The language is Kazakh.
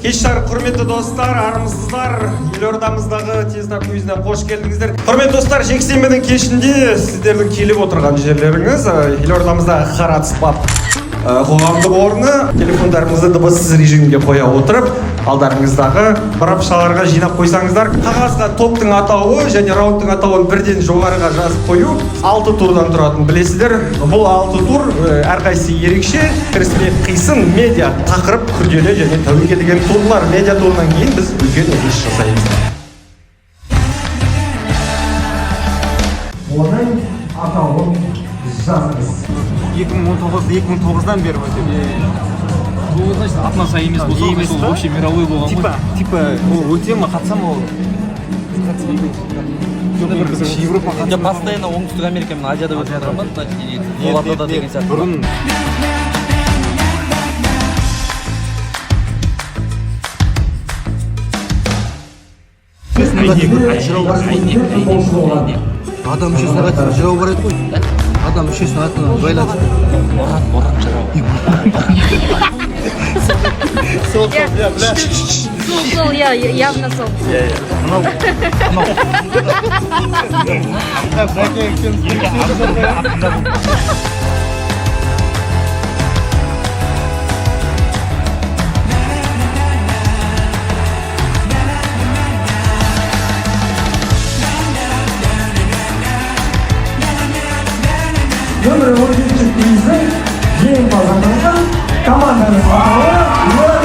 Кештар, құрметті достар, армысыздар. Елордамыздағы Тезна квизіне қош келдіңіздер. Құрметті достар, жексенбінің кешінде сіздердің келіп отырған жерлеріңіз елордамыздағы Харатспап қоғамдық орны. Телефондарыңызды дыбыссыз режимге қоя отырып, алдарыңыздағы парақшаларға жинап қойсаңыздар, қағазға топтың атауы және раундтың атауын бірден жоғарыға жазып қою 6 турдан тұратын білесіздер. Бұл 6 тур әрқайсысы ерекше, кіріспе қисын, медиа тақырып күрделі және тәуекел деген турлар. Медиа турынан кейін біз үлкен үзіліс жасаймыз. Оның атауын жазыңыз. 2009-2009-дан бері өтеді. Бұл значит атына сай емес болса, ол вообще мировой болған ғой. Типа, ол өте ма, қатсам ол Европа қатсам. Я постоянно Оңтүстік Америка мен Азияда өтіп отырмын, значит, оларда деген сияқты. Бұрын Адам мүшесіне қайтып жырау бар еді ғой. Адам мүшесіне атынан байлады. Борат жырау. Сол, явно сол. Номер 13 квизі жеңімпаз атанған команданың атауы